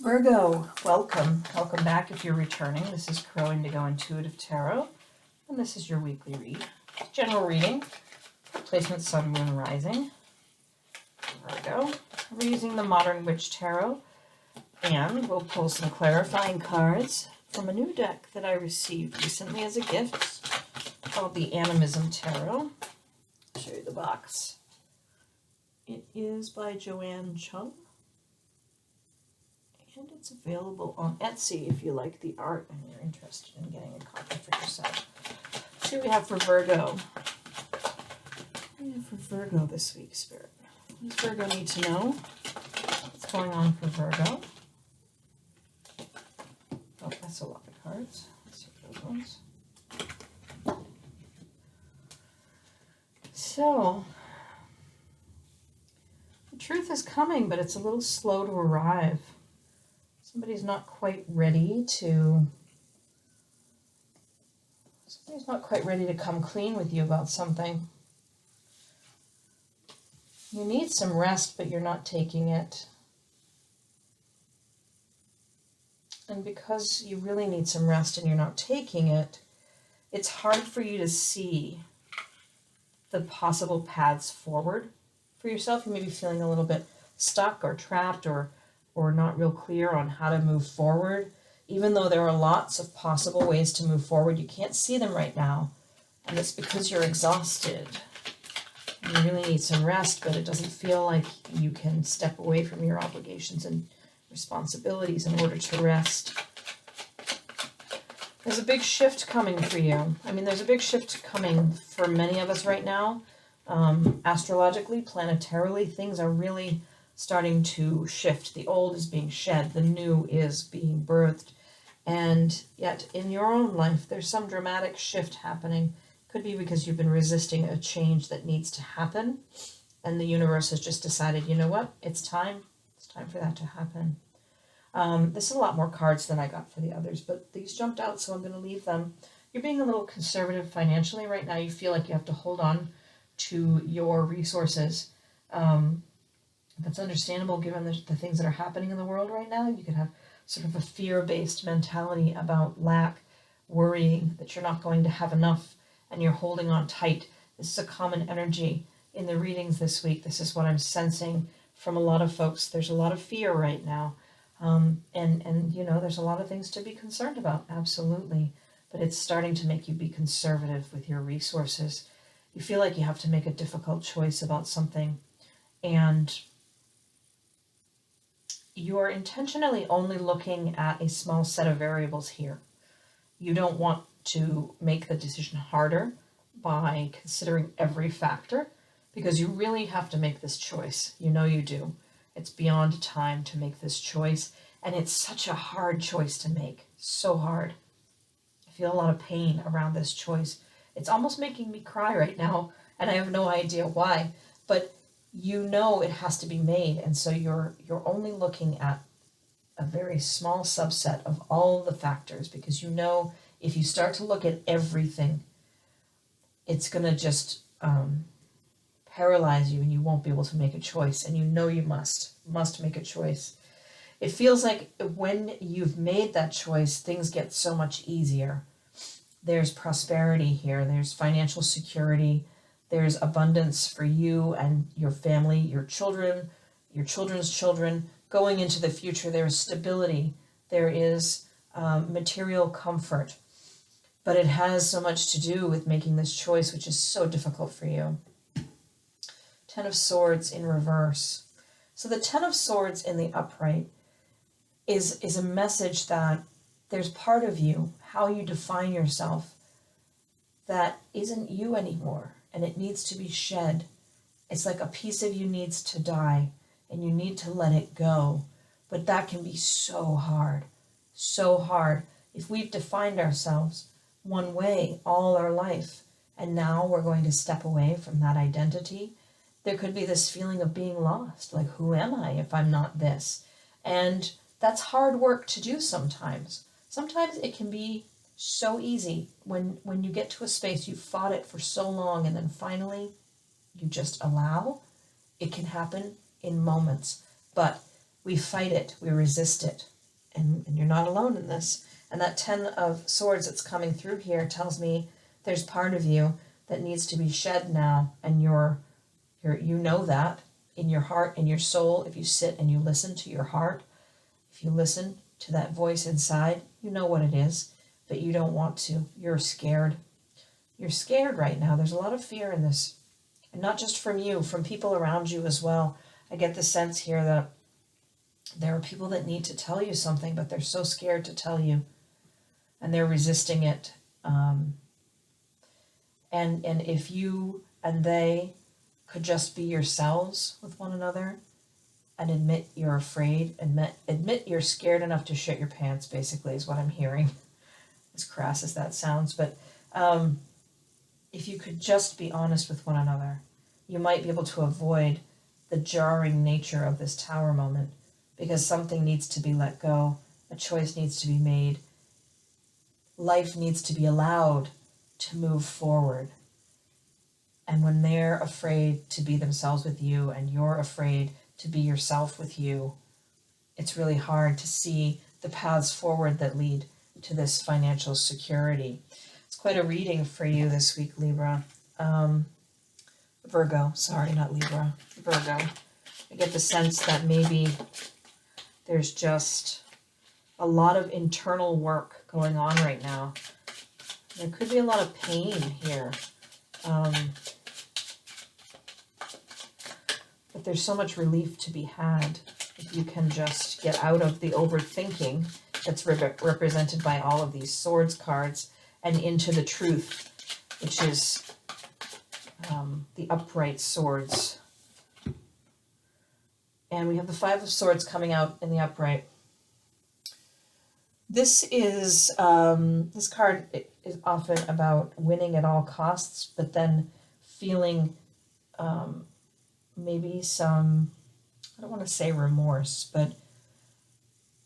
Virgo, welcome. Welcome back if you're returning. This is Crow Indigo Intuitive Tarot, and this is your weekly read. General reading, placement Sun, Moon, Rising. Virgo. We're using the Modern Witch Tarot, and we'll pull some clarifying cards from a new deck that I received recently as a gift called the Animism Tarot. I'll show you the box. It is by Joanne Chung. And it's available on Etsy if you like the art and you're interested in getting a copy for yourself. Let's see what we have for Virgo. What do we have for Virgo this week, Spirit? What does Virgo need to know? What's going on for Virgo? Oh, that's a lot of cards. Let's see those ones. So, the truth is coming, but it's a little slow to arrive. Somebody's not quite ready to come clean with you about something. You need some rest, but you're not taking it. And because you really need some rest and you're not taking it, it's hard for you to see the possible paths forward for yourself. You may be feeling a little bit stuck or trapped or not real clear on how to move forward. Even though there are lots of possible ways to move forward, you can't see them right now. And it's because you're exhausted. You really need some rest, but it doesn't feel like you can step away from your obligations and responsibilities in order to rest. There's a big shift coming for you. I mean, there's a big shift coming for many of us right now. Astrologically, planetarily, things are really starting to shift. The old is being shed, the new is being birthed, and yet in your own life there's some dramatic shift happening. Could be because you've been resisting a change that needs to happen, and the universe has just decided, you know what, it's time for that to happen. This is a lot more cards than I got for the others, but these jumped out, so I'm going to leave them. You're being a little conservative financially right now. You feel like you have to hold on to your resources. That's understandable given the things that are happening in the world right now. You could have sort of a fear-based mentality about lack, worrying that you're not going to have enough and you're holding on tight. This is a common energy in the readings this week. This is what I'm sensing from a lot of folks. There's a lot of fear right now. And you know, there's a lot of things to be concerned about, absolutely. But it's starting to make you be conservative with your resources. You feel like you have to make a difficult choice about something, and you're intentionally only looking at a small set of variables here. You don't want to make the decision harder by considering every factor, because you really have to make this choice. You know you do. It's beyond time to make this choice, and it's such a hard choice to make. So hard. I feel a lot of pain around this choice. It's almost making me cry right now, and I have no idea why, but you know it has to be made, and so you're only looking at a very small subset of all the factors, because you know if you start to look at everything, it's going to just paralyze you, and you won't be able to make a choice, and you know you must make a choice. It feels like when you've made that choice, things get so much easier. There's prosperity here, there's financial security, there's abundance for you and your family, your children, your children's children. Going into the future, there is stability, there is material comfort. But it has so much to do with making this choice, which is so difficult for you. Ten of Swords in reverse. So the Ten of Swords in the upright is a message that there's part of you, how you define yourself, that isn't you anymore. And it needs to be shed. It's like a piece of you needs to die, and you need to let it go. But that can be so hard, so hard. If we've defined ourselves one way all our life, and now we're going to step away from that identity, there could be this feeling of being lost. Like, who am I if I'm not this? And that's hard work to do sometimes. Sometimes it can be so easy when you get to a space, you've fought it for so long, and then finally you just allow. It can happen in moments, but we fight it, we resist it, and you're not alone in this. And that 10 of Swords that's coming through here tells me there's part of you that needs to be shed now, and you know that in your heart, in your soul. If you sit and you listen to your heart, if you listen to that voice inside, you know what it is, but you don't want to. You're scared. You're scared right now. There's a lot of fear in this, and not just from you, from people around you as well. I get the sense here that there are people that need to tell you something, but they're so scared to tell you, and they're resisting it. And if you and they could just be yourselves with one another and admit you're afraid, admit you're scared enough to shit your pants, basically, is what I'm hearing, as crass as that sounds. But if you could just be honest with one another, you might be able to avoid the jarring nature of this Tower moment, because something needs to be let go, a choice needs to be made, life needs to be allowed to move forward. And when they're afraid to be themselves with you and you're afraid to be yourself with you, it's really hard to see the paths forward that lead to this financial security. It's quite a reading for you this week, Libra. Virgo, sorry, not Libra, Virgo. I get the sense that maybe there's just a lot of internal work going on right now. There could be a lot of pain here. But there's so much relief to be had if you can just get out of the overthinking that's represented by all of these Swords cards and into the truth, which is the upright swords. And we have the 5 of Swords coming out in the upright. This is, this card is often about winning at all costs, but then feeling maybe some, I don't want to say remorse, but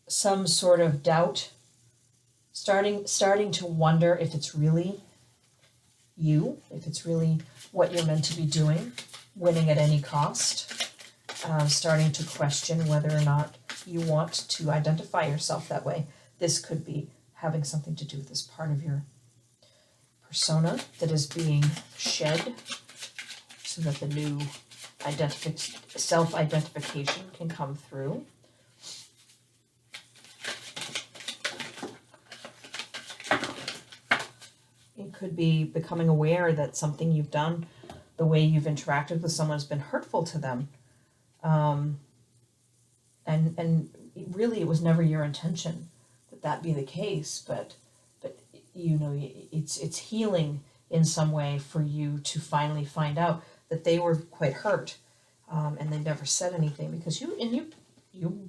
some sort of doubt, starting to wonder if it's really you, if it's really what you're meant to be doing, winning at any cost, starting to question whether or not you want to identify yourself that way. This could be having something to do with this part of your persona that is being shed so that the new self-identification can come through. It could be becoming aware that something you've done, the way you've interacted with someone, has been hurtful to them. And really it was never your intention that be the case, but you know, it's healing in some way for you to finally find out that they were quite hurt, and they never said anything because you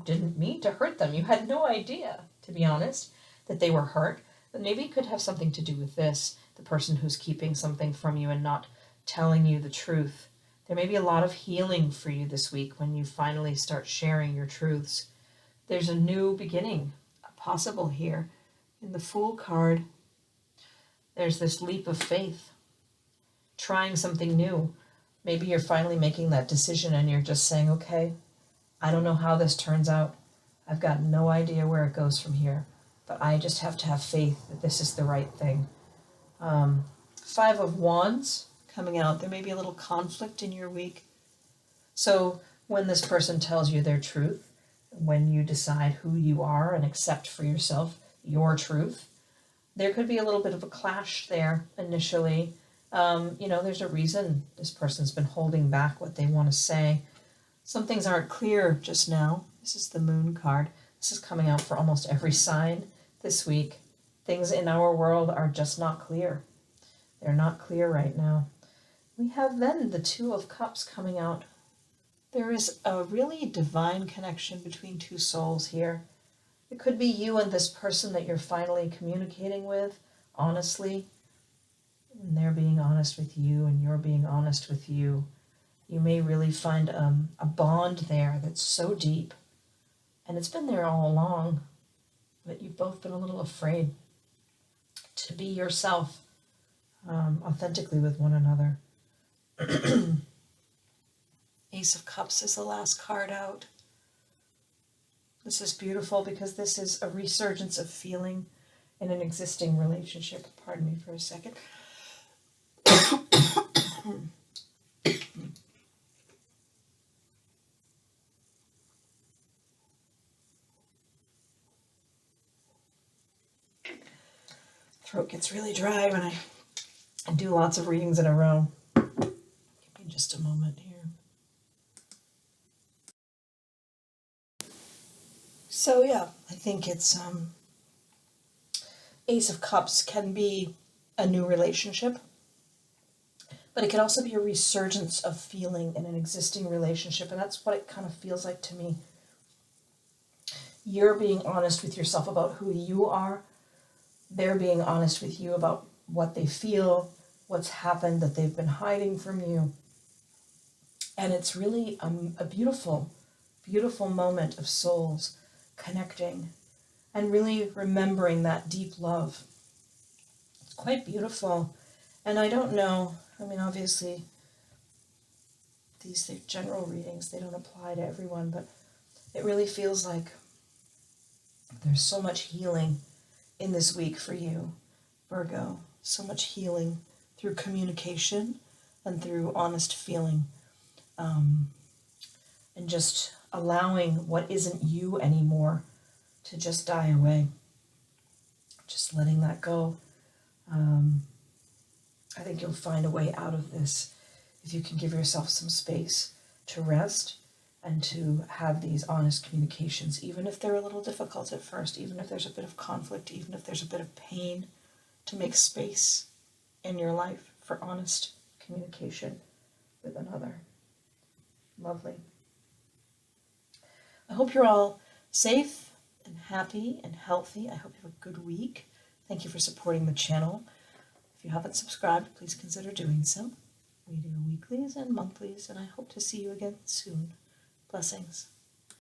didn't mean to hurt them. You had no idea, to be honest, that they were hurt. But maybe it could have something to do with this, the person who's keeping something from you and not telling you the truth. There may be a lot of healing for you this week when you finally start sharing your truths. There's a new beginning possible here. In the Fool card, there's this leap of faith, trying something new. Maybe you're finally making that decision and you're just saying, okay, I don't know how this turns out. I've got no idea where it goes from here, but I just have to have faith that this is the right thing. 5 of Wands coming out. There may be a little conflict in your week. So when this person tells you their truth, when you decide who you are and accept for yourself your truth, there could be a little bit of a clash there initially. There's a reason this person's been holding back what they want to say. Some things aren't clear just now. This is the Moon card. This is coming out for almost every sign this week. Things in our world are just not clear. They're not clear right now. We have then the 2 of Cups coming out. There is a really divine connection between 2 souls here. It could be you and this person that you're finally communicating with, honestly. And they're being honest with you and you're being honest with you. You may really find a bond there that's so deep. And it's been there all along. But you've both been a little afraid to be yourself authentically with one another. Ace of Cups is the last card out. This is beautiful because this is a resurgence of feeling in an existing relationship. Pardon me for a second. Throat gets really dry when I do lots of readings in a row. Give me just a moment here. So yeah, I think it's Ace of Cups can be a new relationship, but it can also be a resurgence of feeling in an existing relationship, and that's what it kind of feels like to me. You're being honest with yourself about who you are. They're being honest with you about what they feel, what's happened that they've been hiding from you. And it's really a beautiful, beautiful moment of souls connecting and really remembering that deep love. It's quite beautiful. And I don't know, I mean, obviously, these general readings, they don't apply to everyone, but it really feels like there's so much healing in this week for you, Virgo. So much healing through communication and through honest feeling. And just allowing what isn't you anymore to just die away. Just letting that go. I think you'll find a way out of this if you can give yourself some space to rest and to have these honest communications, even if they're a little difficult at first, even if there's a bit of conflict, even if there's a bit of pain, to make space in your life for honest communication with another. Lovely. I hope you're all safe and happy and healthy. I hope you have a good week. Thank you for supporting the channel. If you haven't subscribed, please consider doing so. We do weeklies and monthlies, and I hope to see you again soon. Blessings.